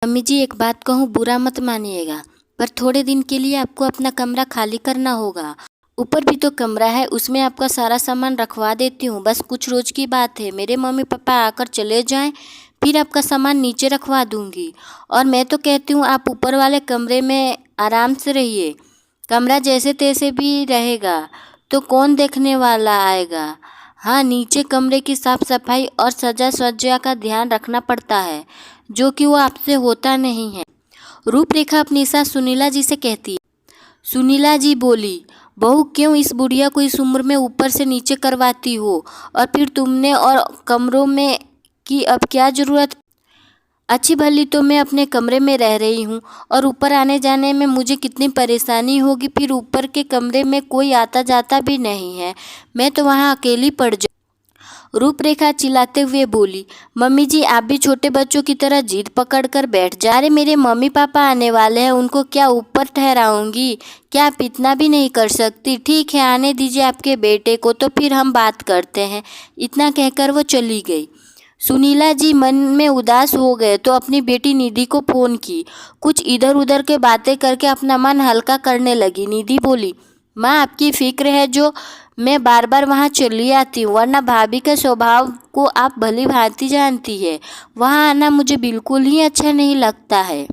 Mummy जी, एक बात कहूँ, बुरा मत मानिएगा, पर थोड़े दिन के लिए आपको अपना कमरा खाली करना होगा। ऊपर भी तो कमरा है, उसमें आपका सारा सामान रखवा देती हूँ। बस कुछ रोज की बात है, मेरे मम्मी पापा आकर चले जाएं, फिर आपका सामान नीचे रखवा दूंगी। और मैं तो कहती हूँ आप ऊपर वाले कमरे में आराम से रहिए। कमरा जैसे तैसे भी रहेगा तो कौन देखने वाला आएगा। हाँ, नीचे कमरे की साफ सफाई और सजा सज्जा का ध्यान रखना पड़ता है, जो कि वो आपसे होता नहीं है। रूपरेखा अपनी सास सुनीला जी से कहती है। सुनीला जी बोली, बहू क्यों इस बुढ़िया को इस उम्र में ऊपर से नीचे करवाती हो, और फिर तुमने और कमरों में की अब क्या जरूरत। अच्छी भली तो मैं अपने कमरे में रह रही हूँ, और ऊपर आने जाने में मुझे कितनी परेशानी होगी। फिर ऊपर के कमरे में कोई आता जाता भी नहीं है, मैं तो वहाँ अकेली पड़ जाऊँ। रूपरेखा चिल्लाते हुए बोली, मम्मी जी आप भी छोटे बच्चों की तरह जिद पकड़ कर बैठ जा रहे। मेरे मम्मी पापा आने वाले हैं, उनको क्या ऊपर ठहराऊंगी। क्या आप इतना भी नहीं कर सकती। ठीक है, आने दीजिए आपके बेटे को, तो फिर हम बात करते हैं। इतना कहकर वो चली गई। सुनीला जी मन में उदास हो गए तो अपनी बेटी निधि को फोन की। कुछ इधर उधर के बातें करके अपना मन हल्का करने लगी। निधि बोली, माँ आपकी फिक्र है जो मैं बार बार वहाँ चली आती हूँ, वरना भाभी के स्वभाव को आप भली भांति जानती है। वहाँ आना मुझे बिल्कुल ही अच्छा नहीं लगता है।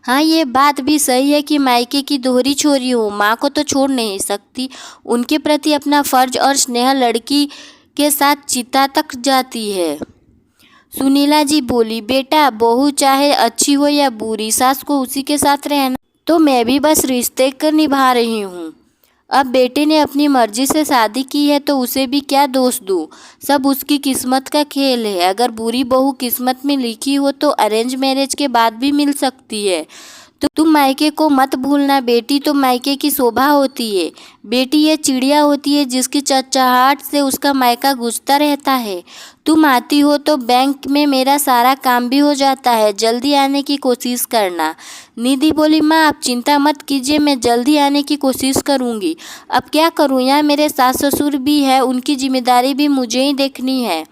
हाँ, ये बात भी सही है कि मायके की दोहरी छोरी हूँ, माँ को तो छोड़ नहीं सकती। उनके प्रति अपना फर्ज और स्नेह लड़की के साथ चिता तक जाती है। सुनीला जी बोली, बेटा बहू चाहे अच्छी हो या बुरी, सास को उसी के साथ रहना। तो मैं भी बस रिश्ते कर निभा रही हूँ। अब बेटे ने अपनी मर्जी से शादी की है तो उसे भी क्या दोष दूँ। सब उसकी किस्मत का खेल है। अगर बुरी बहू किस्मत में लिखी हो तो अरेंज मैरिज के बाद भी मिल सकती है। तो तुम मायके को मत भूलना। बेटी तो मायके की शोभा होती है। बेटी ये चिड़िया होती है जिसकी चहचहाहट से उसका मायका गूंजता रहता है। तुम आती हो तो बैंक में मेरा सारा काम भी हो जाता है। जल्दी आने की कोशिश करना। निधि बोली, माँ आप चिंता मत कीजिए, मैं जल्दी आने की कोशिश करूँगी। अब क्या करूँ, यहाँ मेरे सास ससुर भी है, उनकी जिम्मेदारी भी मुझे ही देखनी है।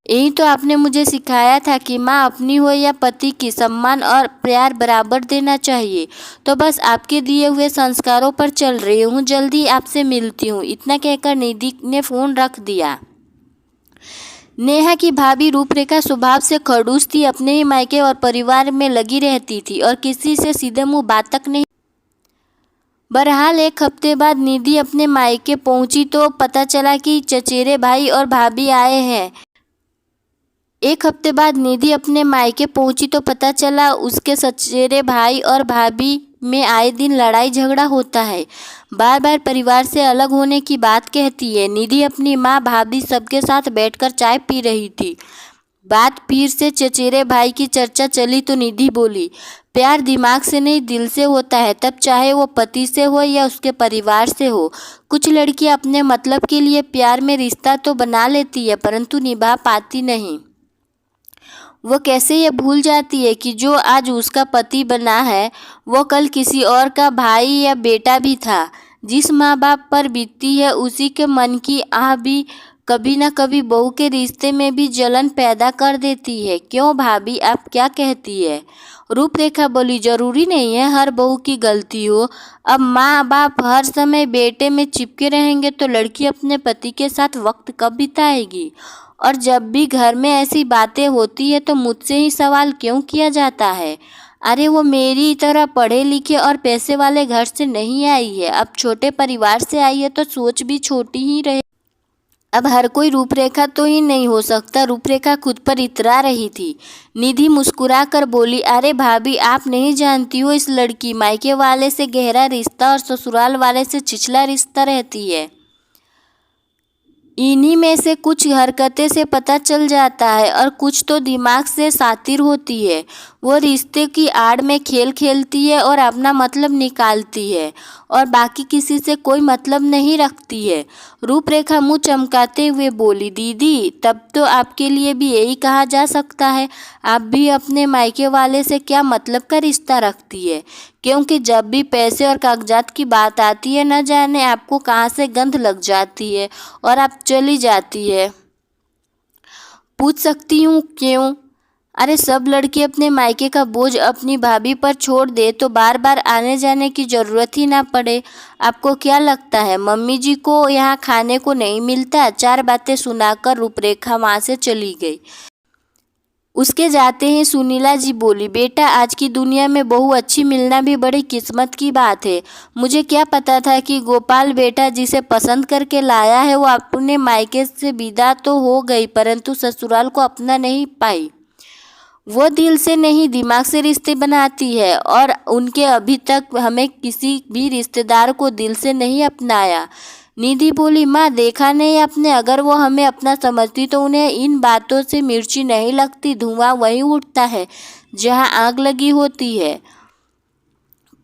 यही तो आपने मुझे सिखाया था कि माँ अपनी हो या पति की, सम्मान और प्यार बराबर देना चाहिए। तो बस आपके दिए हुए संस्कारों पर चल रही हूँ। जल्दी आपसे मिलती हूँ। इतना कहकर निधि ने फोन रख दिया। नेहा की भाभी रूपरेखा स्वभाव से खड़ूस थी। अपने ही मायके और परिवार में लगी रहती थी और किसी से सीधे मुंह बात तक नहीं। बहरहाल एक हफ्ते बाद निधि अपने मायके पहुंची तो पता चला कि चचेरे भाई और भाभी आए हैं। एक हफ्ते बाद निधि अपने मायके पहुंची तो पता चला उसके सचेरे भाई और भाभी में आए दिन लड़ाई झगड़ा होता है। बार बार परिवार से अलग होने की बात कहती है। निधि अपनी माँ भाभी सबके साथ बैठकर चाय पी रही थी। बात फिर से चचेरे भाई की चर्चा चली तो निधि बोली, प्यार दिमाग से नहीं दिल से होता है, तब चाहे वो पति से हो या उसके परिवार से हो। कुछ लड़कियां अपने मतलब के लिए प्यार में रिश्ता तो बना लेती है परंतु निभा पाती नहीं। वो कैसे ये भूल जाती है कि जो आज उसका पति बना है वो कल किसी और का भाई या बेटा भी था। जिस माँ बाप पर बीतती है उसी के मन की आह भी कभी न कभी बहू के रिश्ते में भी जलन पैदा कर देती है। क्यों भाभी, आप क्या कहती है। रूपरेखा बोली, जरूरी नहीं है हर बहू की गलती हो। अब माँ बाप हर समय बेटे में चिपके रहेंगे तो लड़की अपने पति के साथ वक्त कब बिताएगी। और जब भी घर में ऐसी बातें होती है तो मुझसे ही सवाल क्यों किया जाता है। अरे वो मेरी तरह पढ़े लिखे और पैसे वाले घर से नहीं आई है, अब छोटे परिवार से आई है तो सोच भी छोटी ही रहे। अब हर कोई रूपरेखा तो ही नहीं हो सकता। रूपरेखा खुद पर इतरा रही थी। निधि मुस्कुरा कर बोली, अरे भाभी आप नहीं जानती हो, इस लड़की मायके वाले से गहरा रिश्ता और ससुराल वाले से छिछला रिश्ता रहती है। इन्हीं में से कुछ हरकतें से पता चल जाता है और कुछ तो दिमाग से सातिर होती है। वो रिश्ते की आड़ में खेल खेलती है और अपना मतलब निकालती है और बाकी किसी से कोई मतलब नहीं रखती है। रूपरेखा मुंह चमकाते हुए बोली, दीदी तब तो आपके लिए भी यही कहा जा सकता है, आप भी अपने मायके वाले से क्या मतलब का रिश्ता रखती है। क्योंकि जब भी पैसे और कागजात की बात आती है न जाने आपको कहाँ से गंध लग जाती है और आप चली जाती है। पूछ सकती हूँ क्यों। अरे सब लड़की अपने मायके का बोझ अपनी भाभी पर छोड़ दे तो बार बार आने जाने की जरूरत ही ना पड़े। आपको क्या लगता है मम्मी जी को यहाँ खाने को नहीं मिलता? 4 बातें सुनाकर रूपरेखा वहाँ से चली गई। उसके जाते ही सुनीला जी बोली, बेटा आज की दुनिया में बहू अच्छी मिलना भी बड़ी किस्मत की बात है। मुझे क्या पता था कि गोपाल बेटा जिसे पसंद करके लाया है वो अपने मायके से विदा तो हो गई परंतु ससुराल को अपना नहीं पाई। वो दिल से नहीं दिमाग से रिश्ते बनाती है और उनके अभी तक हमें किसी भी रिश्तेदार को दिल से नहीं अपनाया। निधि बोली, माँ देखा नहीं आपने, अगर वो हमें अपना समझती तो उन्हें इन बातों से मिर्ची नहीं लगती। धुआं वहीं उठता है जहाँ आग लगी होती है।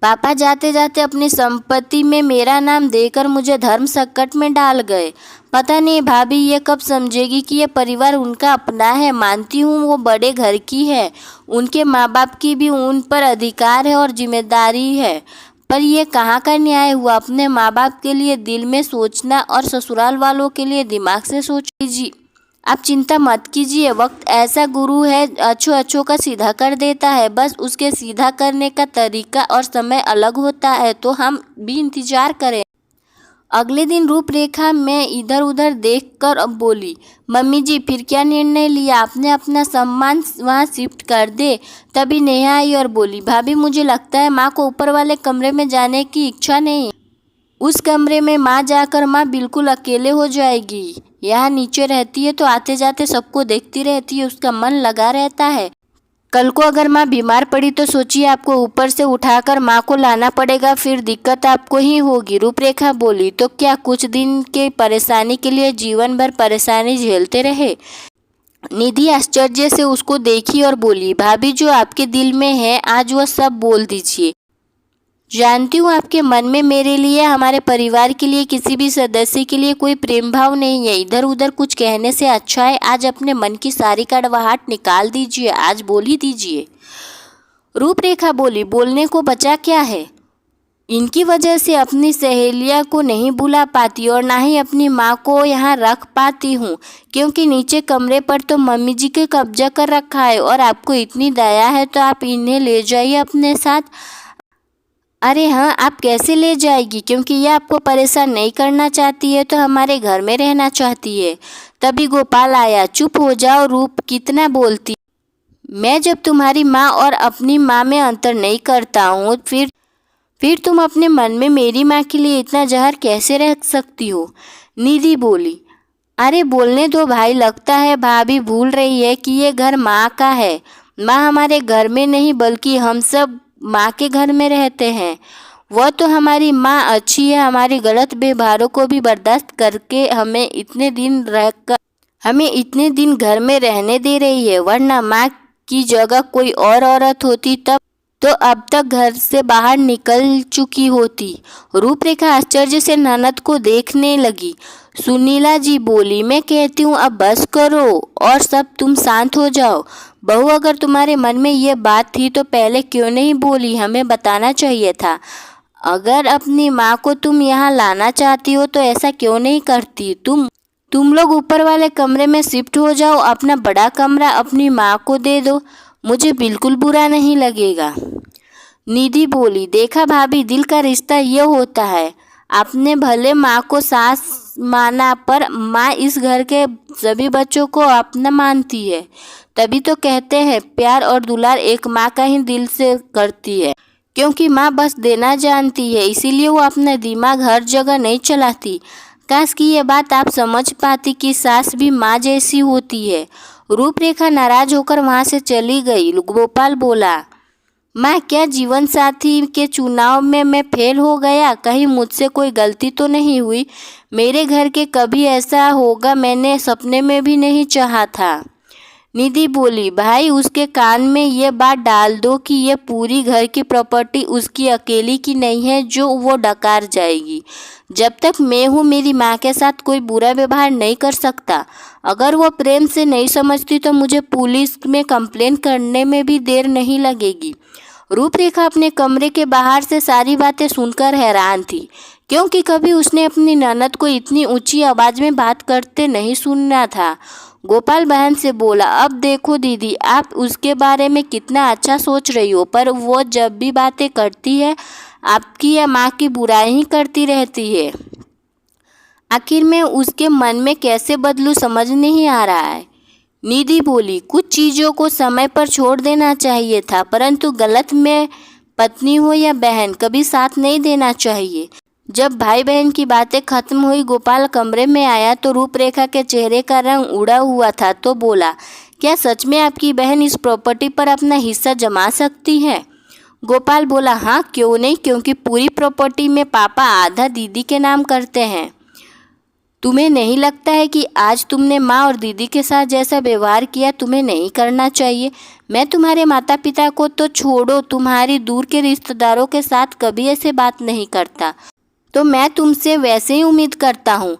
पापा जाते जाते अपनी संपत्ति में मेरा नाम देकर मुझे धर्म संकट में डाल गए। पता नहीं भाभी ये कब समझेगी कि ये परिवार उनका अपना है। मानती हूँ वो बड़े घर की है, उनके माँ बाप की भी उन पर अधिकार है और जिम्मेदारी है, पर ये कहाँ का न्याय हुआ? अपने माँ बाप के लिए दिल में सोचना और ससुराल वालों के लिए दिमाग से सोच लीजिए। आप चिंता मत कीजिए, वक्त ऐसा गुरु है अच्छो अच्छो का सीधा कर देता है, बस उसके सीधा करने का तरीका और समय अलग होता है, तो हम भी इंतजार करें। अगले दिन रूपरेखा में इधर उधर देखकर अब बोली, मम्मी जी फिर क्या निर्णय लिया आपने? अपना सामान वहाँ शिफ्ट कर दे। तभी नेहा आई और बोली, भाभी मुझे लगता है माँ को ऊपर वाले कमरे में जाने की इच्छा नहीं। उस कमरे में माँ जाकर माँ बिल्कुल अकेले हो जाएगी। यहाँ नीचे रहती है तो आते जाते सबको देखती रहती है, उसका मन लगा रहता है। कल को अगर माँ बीमार पड़ी तो सोचिए, आपको ऊपर से उठाकर माँ को लाना पड़ेगा, फिर दिक्कत आपको ही होगी। रूपरेखा बोली, तो क्या कुछ दिन के परेशानी के लिए जीवन भर परेशानी झेलते रहे? निधि आश्चर्य से उसको देखी और बोली, भाभी जो आपके दिल में है आज वह सब बोल दीजिए। जानती हूँ आपके मन में मेरे लिए, हमारे परिवार के लिए, किसी भी सदस्य के लिए कोई प्रेम भाव नहीं है। इधर उधर कुछ कहने से अच्छा है आज अपने मन की सारी कड़वाहट निकाल दीजिए, आज बोल ही दीजिए। रूपरेखा बोली, बोलने को बचा क्या है? इनकी वजह से अपनी सहेलिया को नहीं बुला पाती और ना ही अपनी माँ को यहाँ रख पाती हूँ, क्योंकि नीचे कमरे पर तो मम्मी जी के कब्जा कर रखा है और आपको इतनी दया है तो आप इन्हें ले जाइए अपने साथ। अरे हाँ, आप कैसे ले जाएगी? क्योंकि यह आपको परेशान नहीं करना चाहती है तो हमारे घर में रहना चाहती है। तभी गोपाल आया। चुप हो जाओ रूप, कितना बोलती। मैं जब तुम्हारी माँ और अपनी माँ में अंतर नहीं करता हूँ फिर तुम अपने मन में मेरी माँ के लिए इतना जहर कैसे रख सकती हो? निधि बोली, अरे बोलने दो भाई, लगता है भाभी भूल रही है कि ये घर माँ का है। माँ हमारे घर में नहीं बल्कि हम सब माँ के घर में रहते हैं। वह तो हमारी माँ अच्छी है, हमारी गलत व्यवहारों को भी बर्दाश्त करके हमें इतने दिन घर में रहने दे रही है, वरना माँ की जगह कोई और औरत होती तब तो अब तक घर से बाहर निकल चुकी होती। रूपरेखा आश्चर्य से ननद को देखने लगी। सुनीला जी बोली, मैं कहती हूँ अब बस करो और सब तुम शांत हो जाओ। बहू अगर तुम्हारे मन में ये बात थी तो पहले क्यों नहीं बोली? हमें बताना चाहिए था। अगर अपनी माँ को तुम यहाँ लाना चाहती हो तो ऐसा क्यों नहीं करती? तुम लोग ऊपर वाले कमरे में शिफ्ट हो जाओ, अपना बड़ा कमरा अपनी माँ को दे दो, मुझे बिल्कुल बुरा नहीं लगेगा। निधि बोली, देखा भाभी, दिल का रिश्ता ये होता है। आपने भले माँ को सास माना पर माँ इस घर के सभी बच्चों को अपना मानती है। तभी तो कहते हैं प्यार और दुलार एक माँ का ही दिल से करती है, क्योंकि माँ बस देना जानती है, इसीलिए वो अपना दिमाग हर जगह नहीं चलाती। काश कि ये बात आप समझ पाती कि सास भी माँ जैसी होती है। रूपरेखा नाराज होकर वहाँ से चली गई। गोपाल बोला, माँ क्या जीवन साथी के चुनाव में मैं फेल हो गया? कहीं मुझसे कोई गलती तो नहीं हुई? मेरे घर के कभी ऐसा होगा मैंने सपने में भी नहीं चाहा था। निधि बोली, भाई उसके कान में ये बात डाल दो कि ये पूरी घर की प्रॉपर्टी उसकी अकेली की नहीं है जो वो डकार जाएगी। जब तक मैं हूँ मेरी माँ के साथ कोई बुरा व्यवहार नहीं कर सकता। अगर वो प्रेम से नहीं समझती तो मुझे पुलिस में कंप्लेन करने में भी देर नहीं लगेगी। रूपरेखा अपने कमरे के बाहर से सारी बातें सुनकर हैरान थी, क्योंकि कभी उसने अपनी ननद को इतनी ऊंची आवाज़ में बात करते नहीं सुना था। गोपाल बहन से बोला, अब देखो दीदी, आप उसके बारे में कितना अच्छा सोच रही हो, पर वो जब भी बातें करती है आपकी या माँ की बुराई ही करती रहती है। आखिर मैं उसके मन में कैसे बदलूं समझ नहीं आ रहा है। निधि बोली, कुछ चीज़ों को समय पर छोड़ देना चाहिए था, परंतु गलत में पत्नी हो या बहन कभी साथ नहीं देना चाहिए। जब भाई बहन की बातें खत्म हुई, गोपाल कमरे में आया तो रूपरेखा के चेहरे का रंग उड़ा हुआ था, तो बोला, क्या सच में आपकी बहन इस प्रॉपर्टी पर अपना हिस्सा जमा सकती है? गोपाल बोला, हाँ क्यों नहीं, क्योंकि पूरी प्रॉपर्टी में पापा आधा दीदी के नाम करते हैं। तुम्हें नहीं लगता है कि आज तुमने माँ और दीदी के साथ जैसा व्यवहार किया तुम्हें नहीं करना चाहिए? मैं तुम्हारे माता पिता को तो छोड़ो, तुम्हारी दूर के रिश्तेदारों के साथ कभी ऐसे बात नहीं करता, तो मैं तुमसे वैसे ही उम्मीद करता हूँ।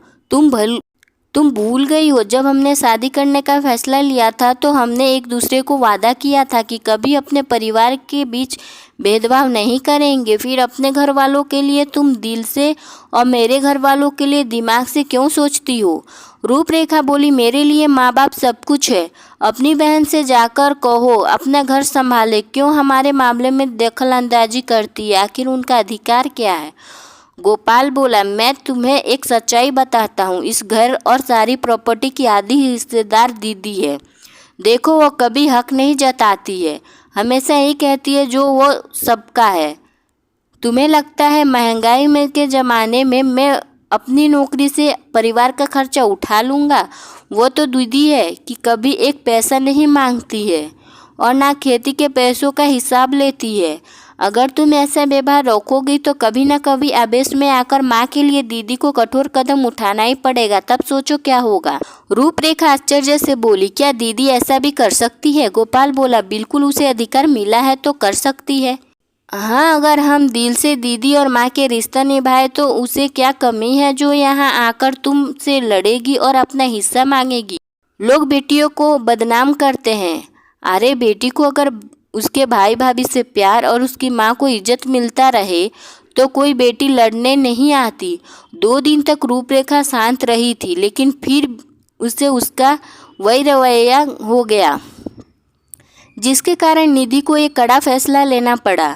तुम भूल गई हो, जब हमने शादी करने का फैसला लिया था तो हमने एक दूसरे को वादा किया था कि कभी अपने परिवार के बीच भेदभाव नहीं करेंगे। फिर अपने घर वालों के लिए तुम दिल से और मेरे घर वालों के लिए दिमाग से क्यों सोचती हो? रूपरेखा बोली, मेरे लिए माँ बाप सब कुछ है। अपनी बहन से जाकर कहो अपना घर संभाले, क्यों हमारे मामले में दखल अंदाजी करती है? आखिर उनका अधिकार क्या है? गोपाल बोला, मैं तुम्हें एक सच्चाई बताता हूँ, इस घर और सारी प्रॉपर्टी की आधी हिस्सेदार दीदी है। देखो, वो कभी हक नहीं जताती है, हमेशा यही कहती है जो वो सबका है। तुम्हें लगता है महंगाई में के ज़माने में मैं अपनी नौकरी से परिवार का खर्चा उठा लूँगा? वो तो दीदी है कि कभी एक पैसा नहीं मांगती है और ना खेती के पैसों का हिसाब लेती है। अगर तुम ऐसा व्यवहार रखोगी तो कभी ना कभी आवेश में आकर माँ के लिए दीदी को कठोर कदम उठाना ही पड़ेगा, तब सोचो क्या होगा। रूपरेखा आश्चर्य से बोली, क्या दीदी ऐसा भी कर सकती है? गोपाल बोला, बिल्कुल, उसे अधिकार मिला है तो कर सकती है। हाँ, अगर हम दिल से दीदी और माँ के रिश्ता निभाए तो उसे क्या कमी है जो यहाँ आकर तुमसे लड़ेगी और अपना हिस्सा मांगेगी? लोग बेटियों को बदनाम करते हैं। अरे बेटी को अगर उसके भाई भाभी से प्यार और उसकी माँ को इज्जत मिलता रहे तो कोई बेटी लड़ने नहीं आती। 2 दिन तक रूपरेखा शांत रही थी, लेकिन फिर उससे उसका वही रवैया हो गया, जिसके कारण निधि को एक कड़ा फैसला लेना पड़ा।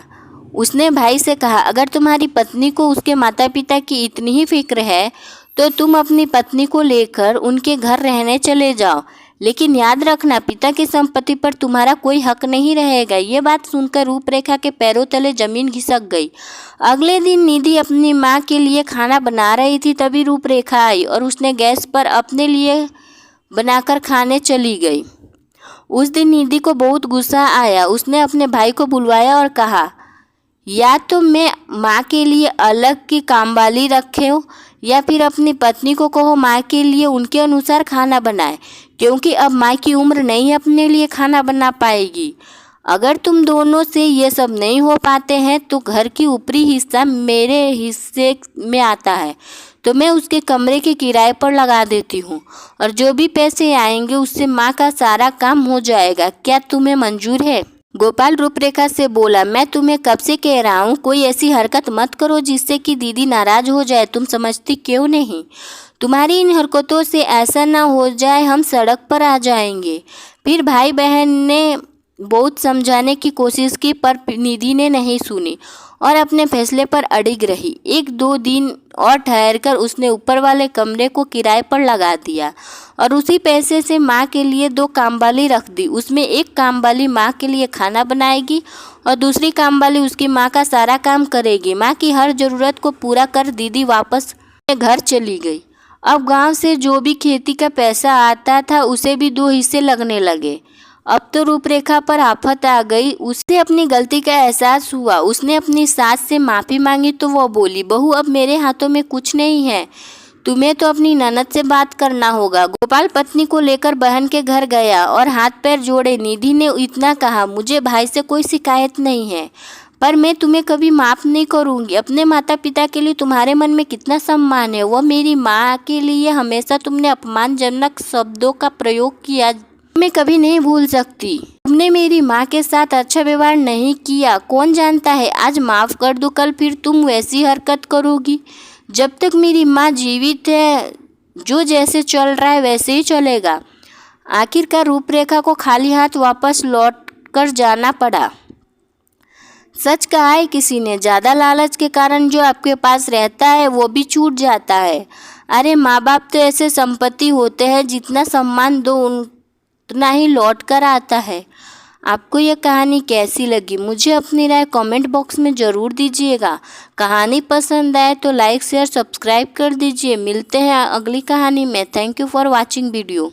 उसने भाई से कहा, अगर तुम्हारी पत्नी को उसके माता पिता की इतनी ही फिक्र है तो तुम अपनी पत्नी को लेकर उनके घर रहने चले जाओ, लेकिन याद रखना पिता की संपत्ति पर तुम्हारा कोई हक नहीं रहेगा। ये बात सुनकर रूपरेखा के पैरों तले जमीन खिसक गई। अगले दिन निधि अपनी माँ के लिए खाना बना रही थी, तभी रूपरेखा आई और उसने गैस पर अपने लिए बनाकर खाने चली गई। उस दिन निधि को बहुत गुस्सा आया। उसने अपने भाई को बुलवाया और कहा, या तो मैं माँ के लिए अलग की कामवाली रखे हो या फिर अपनी पत्नी को कहो माँ के लिए उनके अनुसार खाना बनाए, क्योंकि अब माँ की उम्र नहीं अपने लिए खाना बना पाएगी। अगर तुम दोनों से ये सब नहीं हो पाते हैं तो घर की ऊपरी हिस्सा मेरे हिस्से में आता है, तो मैं उसके कमरे के किराए पर लगा देती हूँ और जो भी पैसे आएंगे उससे माँ का सारा काम हो जाएगा। क्या तुम्हें मंजूर है? गोपाल रूपरेखा से बोला, मैं तुम्हें कब से कह रहा हूँ कोई ऐसी हरकत मत करो जिससे कि दीदी नाराज हो जाए, तुम समझती क्यों नहीं? तुम्हारी इन हरकतों से ऐसा ना हो जाए हम सड़क पर आ जाएंगे। फिर भाई बहन ने बहुत समझाने की कोशिश की, पर निधि ने नहीं सुनी और अपने फैसले पर अड़िग रही। 1-2 दिन और ठहरकर उसने ऊपर वाले कमरे को किराए पर लगा दिया और उसी पैसे से माँ के लिए 2 कामवाली रख दी। उसमें एक कामवाली माँ के लिए खाना बनाएगी और दूसरी कामवाली उसकी माँ का सारा काम करेगी। माँ की हर ज़रूरत को पूरा कर दीदी वापस अपने घर चली गई। अब गांव से जो भी खेती का पैसा आता था उसे भी 2 हिस्से लगने लगे। अब तो रूपरेखा पर आफत आ गई। उसे अपनी गलती का एहसास हुआ। उसने अपनी सास से माफ़ी मांगी तो वो बोली, बहू अब मेरे हाथों में कुछ नहीं है, तुम्हें तो अपनी ननद से बात करना होगा। गोपाल पत्नी को लेकर बहन के घर गया और हाथ पैर जोड़े। निधि ने इतना कहा, मुझे भाई से कोई शिकायत नहीं है, पर मैं तुम्हें कभी माफ़ नहीं करूँगी। अपने माता पिता के लिए तुम्हारे मन में कितना सम्मान है, वह मेरी माँ के लिए हमेशा तुमने अपमानजनक शब्दों का प्रयोग किया, मैं कभी नहीं भूल सकती। तुमने मेरी माँ के साथ अच्छा व्यवहार नहीं किया, कौन जानता है आज माफ़ कर दो, कल फिर तुम वैसी हरकत करोगी। जब तक मेरी माँ जीवित है जो जैसे चल रहा है वैसे ही चलेगा। आखिरकार रूपरेखा को खाली हाथ वापस लौट कर जाना पड़ा। सच कहा है किसी ने, ज़्यादा लालच के कारण जो आपके पास रहता है वो भी छूट जाता है। अरे माँ बाप तो ऐसे संपत्ति होते हैं, जितना सम्मान दो उतना ही लौट कर आता है। आपको यह कहानी कैसी लगी मुझे अपनी राय कमेंट बॉक्स में ज़रूर दीजिएगा। कहानी पसंद आए तो लाइक शेयर सब्सक्राइब कर दीजिए। मिलते हैं अगली कहानी में। Thank you for watching video.